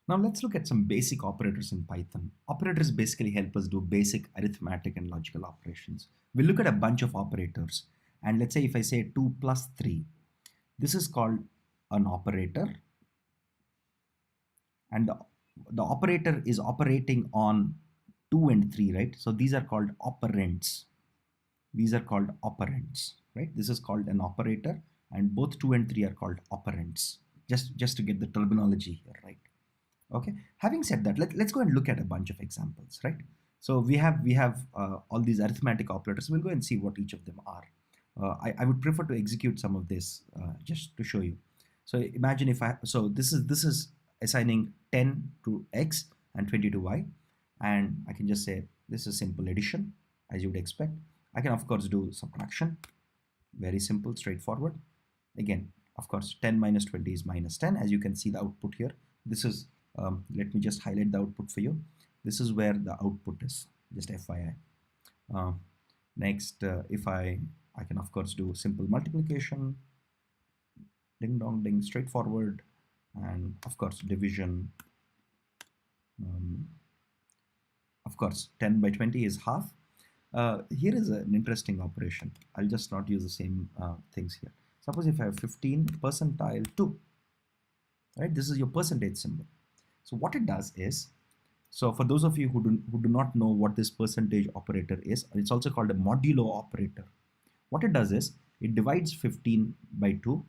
Now let's look at some basic operators in Python. Operators basically help us do basic arithmetic and logical operations. We'll look at a bunch of operators. And let's say if I say 2 plus 3, this is called an operator. And the operator is operating on 2 and 3, right? So these are called operands. These are called operands, right? This is called an operator, and both 2 and 3 are called operands. Just to get the terminology here, right? Okay, having said that, let's go and look at a bunch of examples, right? So we have all these arithmetic operators. We'll go and see what each of them are. I would prefer to execute some of this just to show you. So imagine if so this is assigning 10 to x and 20 to y, and I can just say this is simple addition as you would expect. I can of course do subtraction, very simple, straightforward. Again, of course, 10 minus 20 is minus 10. As you can see the output here, this is, let me just highlight the output for you. This is where the output is, just FYI. Next, if I can of course do simple multiplication, ding dong ding, straightforward, and of course division. Of course, 10 by 20 is half. Here is an interesting operation. I'll just not use the same things here. Suppose if I have 15 percentile 2, right? This is your percentage symbol. So what it does is, so for those of you who do not know what this percentage operator is, it's also called a modulo operator. What it does is, it divides 15 by 2,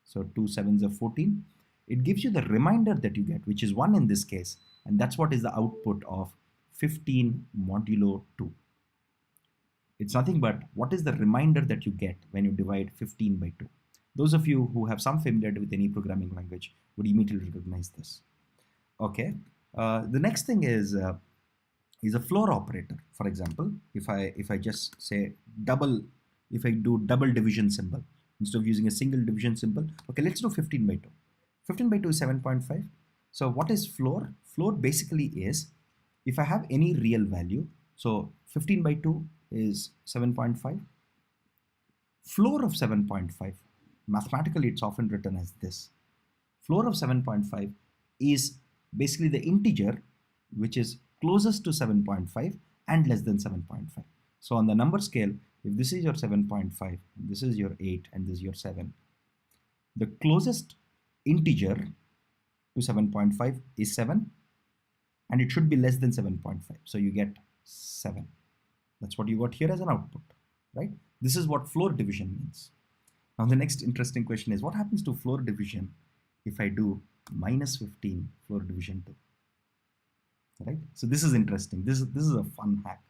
so 2 sevens are 14. It gives you the remainder that you get, which is 1 in this case, and that's what is the output of 15 modulo 2. It's nothing but what is the remainder that you get when you divide 15 by 2. Those of you who have some familiarity with any programming language would immediately recognize this. Okay, the next thing is a floor operator. For example, if I just say double, if I do double division symbol instead of using a single division symbol. Okay, let's do 15 by 2. 15 by 2 is 7.5. So what is floor? Floor basically is if I have any real value. So 15 by 2 is 7.5. Floor of 7.5, mathematically it's often written as this. Floor of 7.5 is basically the integer which is closest to 7.5 and less than 7.5. So on the number scale, if this is your 7.5, this is your 8, and this is your 7, the closest integer to 7.5 is 7, and it should be less than 7.5. So you get 7. That's what you got here as an output, right? This is what floor division means. Now the next interesting question is, what happens to floor division if I do minus 15 floor division 2, right? So this is interesting. This is a fun hack,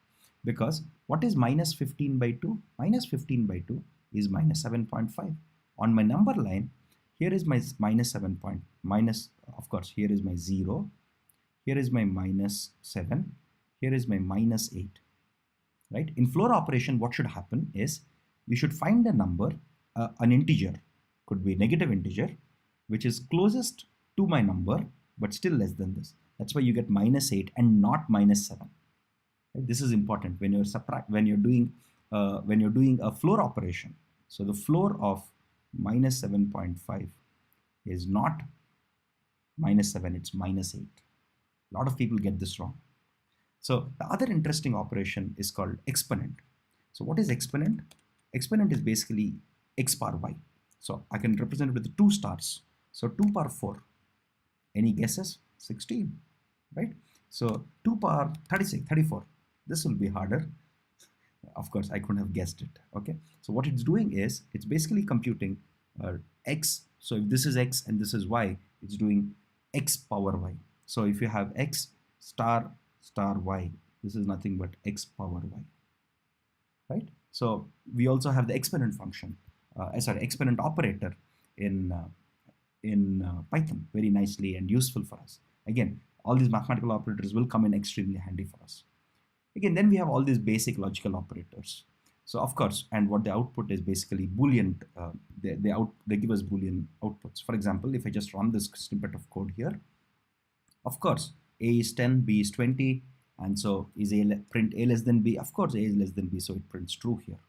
because what is minus 15 by 2? Minus 15 by 2 is minus 7.5. On my number line, here is my minus 7 point, minus, of course, here is my 0, here is my minus 7, here is my minus 8, right? In floor operation, what should happen is, you should find a number, an integer, could be negative integer, which is closest to my number, but still less than this. That's why you get minus 8 and not minus 7. Right? This is important when you're doing a floor operation. So the floor of minus 7.5 is not minus 7, it's minus 8. A lot of people get this wrong. So the other interesting operation is called exponent. So what is exponent? Exponent is basically x power y. So I can represent it with 2 stars. So 2 power 4. Any guesses? 16, right? So 2 power 36, 34. This will be harder. Of course, I couldn't have guessed it. Okay. So what it's doing is, it's basically computing x. So if this is x and this is y, it's doing x power y. So if you have x star star y, this is nothing but x power y, right? So we also have the exponent function, exponent operator in Python, very nicely and useful for us. Again, all these mathematical operators will come in extremely handy for us. Again, then we have all these basic logical operators. So of course, and what the output is basically Boolean, they give us Boolean outputs. For example, if I just run this snippet of code here, of course, A is 10, B is 20, and so is print A less than B. Of course, A is less than B, so it prints true here,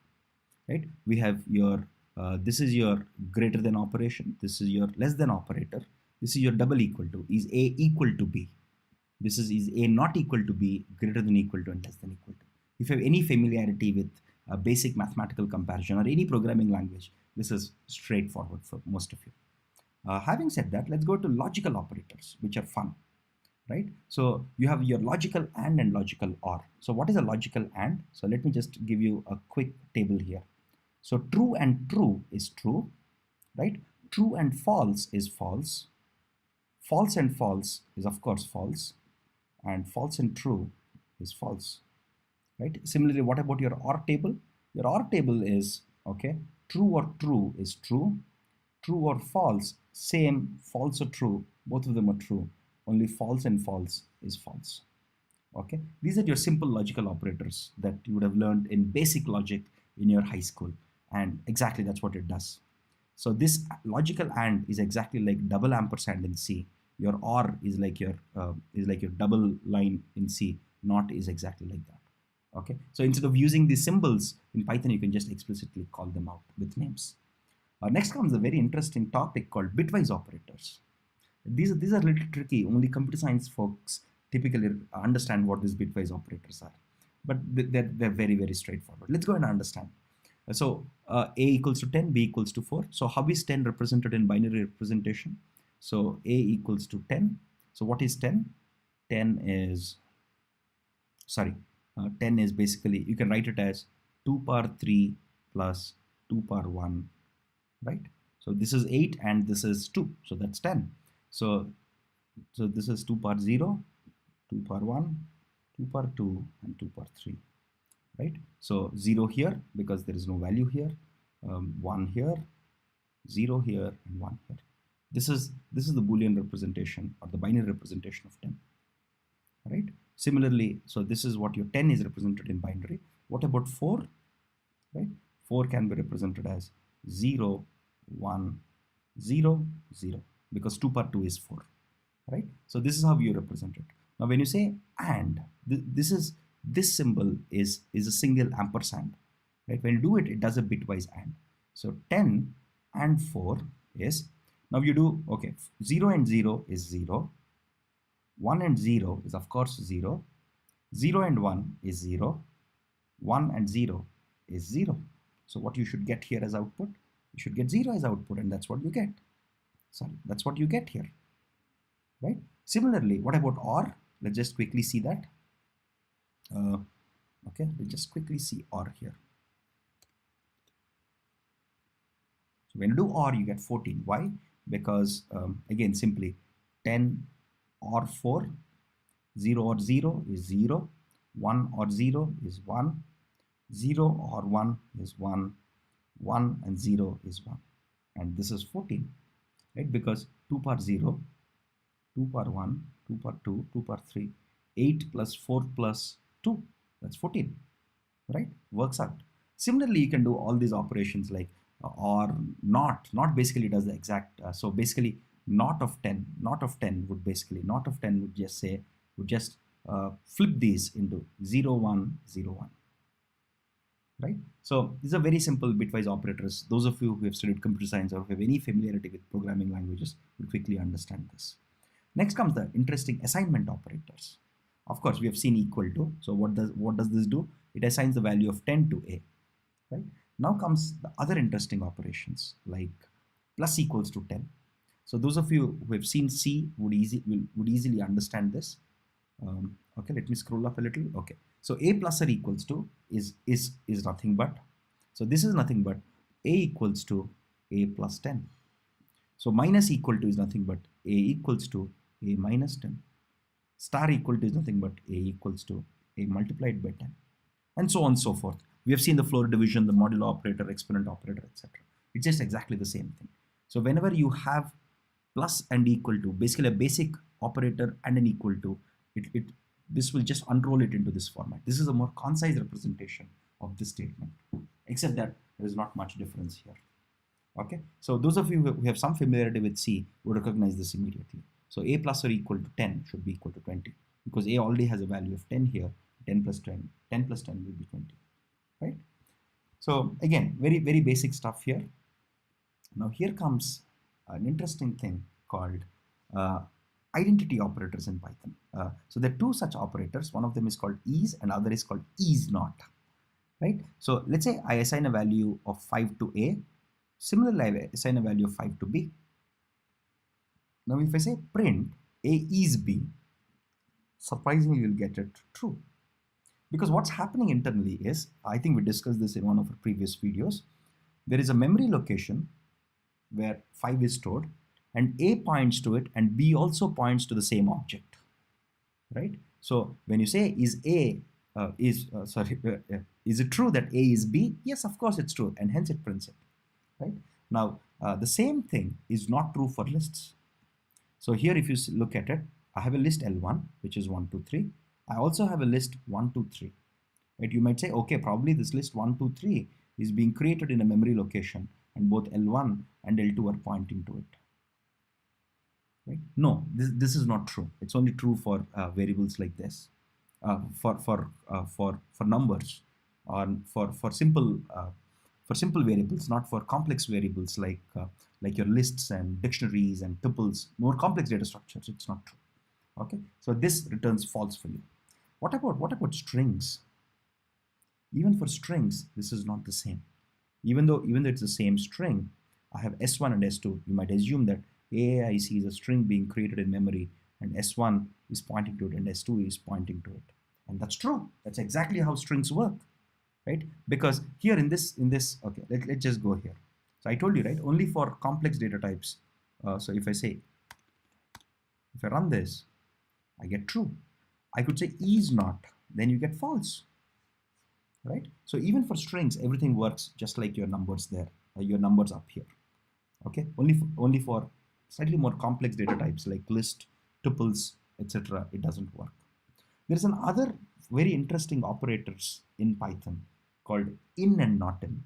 right? We have your, this is your greater than operation, this is your less than operator, This is your double equal to. Is A equal to B? This is A not equal to B, greater than equal to, and less than equal to. If you have any familiarity with a basic mathematical comparison or any programming language, this is straightforward for most of you. Having said that, let's go to logical operators, which are fun, right? So you have your logical and logical OR. So what is a logical and? So let me just give you a quick table here. So true and true is true, right? True and false is false. False and false is of course false, and false and true is false, right? Similarly, what about your OR table? Your OR table is, okay, true or true is true, true or false, same, false or true, both of them are true, only false and false is false. Okay, these are your simple logical operators that you would have learned in basic logic in your high school, and exactly that's what it does. So this logical AND is exactly like double ampersand in C. Your OR is like your double line in C. Not is exactly like that. Okay, so instead of using these symbols in Python, you can just explicitly call them out with names. Next comes a very interesting topic called bitwise operators. These are a little tricky. Only computer science folks typically understand what these bitwise operators are, but they're very, very straightforward. Let's go and understand. So A equals to 10, B equals to 4. So how is 10 represented in binary representation? So A equals to 10. So what is 10? 10 is, 10 is basically, you can write it as 2 power 3 plus 2 power 1, right? So this is 8 and this is 2, so that's 10. So this is 2 power 0, 2 power 1, 2 power 2, and 2 power 3, right? So 0 here because there is no value here, 1 here, 0 here, and 1 here. This is the Boolean representation or the binary representation of 10, right? Similarly, so this is what your 10 is represented in binary. What about 4, right? 4 can be represented as 0, 1, 0, 0, because 2 power 2 is 4, right? So this is how you represent it. Now when you say AND, this symbol is a single ampersand, right? When you do it, it does a bitwise AND. So 10 and 4 is, now you do, okay, 0 and 0 is 0, 1 and 0 is of course 0, 0 and 1 is 0, 1 and 0 is 0. So what you should get here as output, you should get 0 as output, and that's what you get. Sorry, that's what you get here, right? Similarly, what about OR? Let's just quickly see that. Okay, let's just quickly see OR here. So when you do OR, you get 14. Why? Because again, simply 10 or 4, 0 or 0 is 0, 1 or 0 is 1, 0 or 1 is 1, 1 and 0 is 1. And this is 14, right? Because 2 power 0, 2 power 1, 2 power 2, 2 power 3, 8 plus 4 plus 2, that's 14, right? Works out. Similarly, you can do all these operations like or not. Not basically does the exact, so basically not of 10 would just say, would just flip these into 0, 1, 0, 1. Right? So these are very simple bitwise operators. Those of you who have studied computer science or have any familiarity with programming languages will quickly understand this. Next comes the interesting assignment operators. Of course, we have seen equal to. So what does this do? It assigns the value of 10 to A. Right? Now comes the other interesting operations like plus equals to 10. So those of you who have seen C would easily understand this. Okay, let me scroll up a little. Okay, so A plus or equals to is nothing but, so this is nothing but A equals to A plus 10. So minus equal to is nothing but A equals to A minus 10. Star equal to is nothing but A equals to A multiplied by 10, and so on and so forth. We have seen the floor division, the modulo operator, exponent operator, etc. It's just exactly the same thing. So whenever you have plus and equal to, basically a basic operator and an equal to, this will just unroll it into this format. This is a more concise representation of this statement, except that there is not much difference here. Okay, so those of you who have some familiarity with C will recognize this immediately. So A plus or equal to 10 should be equal to 20, because A already has a value of 10 here. 10 plus 10 will be 20, right? So again, very, very basic stuff here. Now here comes an interesting thing called identity operators in Python. So there are two such operators. One of them is called is and other is called is not. Right? So let's say I assign a value of 5 to A. Similarly, I assign a value of 5 to B. Now if I say print A is B, surprisingly you'll get it true. Because what's happening internally is, I think we discussed this in one of our previous videos, there is a memory location where 5 is stored and A points to it and B also points to the same object, right? So when you say is it true that A is B? Yes, of course it's true, and hence it prints it, right? Now the same thing is not true for lists. So here if you look at it, I have a list L1 which is 1, 2, 3. I also have a list 1, 2, 3. Right? You might say, okay, probably this list 1, 2, 3 is being created in a memory location and both L1 and L2 are pointing to it. Right? No, this is not true. It's only true for variables like this, for numbers, or for simple variables, not for complex variables like your lists and dictionaries and tuples, more complex data structures. It's not true. Okay, so this returns false for you. What about strings? Even for strings, this is not the same. Even though it's the same string, I have S1 and S2. You might assume that AAIC is a string being created in memory, and S1 is pointing to it, and S2 is pointing to it. And that's true. That's exactly how strings work, right? Because here in this, okay, let's just go here. So I told you, right? Only for complex data types. So if I run this, I get true. I could say is not, then you get false, right? So even for strings, everything works just like your numbers there, your numbers up here. Okay, only for slightly more complex data types like list, tuples, etc., it doesn't work. There's another very interesting operators in Python called in and not in,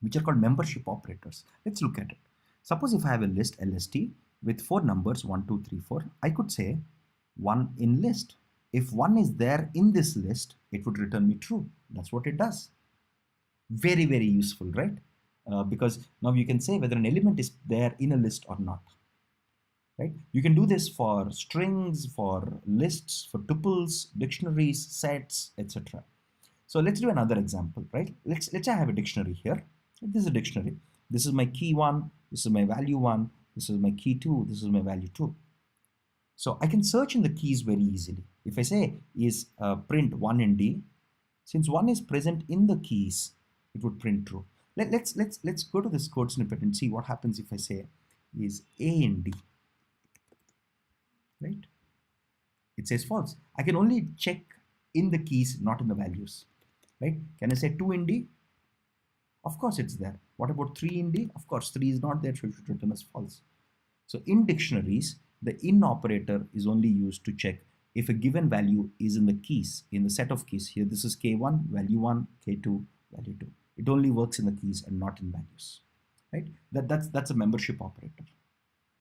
which are called membership operators. Let's look at it. Suppose if I have a list LST with 4 numbers 1, 2, 3, 4, I could say 1 in list. If 1 is there in this list, it would return me true. That's what it does. Very, very useful, right? Because now you can say whether an element is there in a list or not, right? You can do this for strings, for lists, for tuples, dictionaries, sets, etc. So let's do another example, right? Let's say I have a dictionary here. This is a dictionary. This is my key 1, this is my value 1, this is my key 2, this is my value 2. So I can search in the keys very easily. If I say is print 1 in D, since 1 is present in the keys, it would print true. Let's go to this code snippet and see what happens if I say is A in D, right? It says false. I can only check in the keys, not in the values, right? Can I say 2 in D? Of course it's there. What about 3 in D? Of course 3 is not there, so it should return as false. So in dictionaries, the in operator is only used to check if a given value is in the keys, in the set of keys. Here this is K1, value 1, K2, value 2. It only works in the keys and not in values, right? That's a membership operator.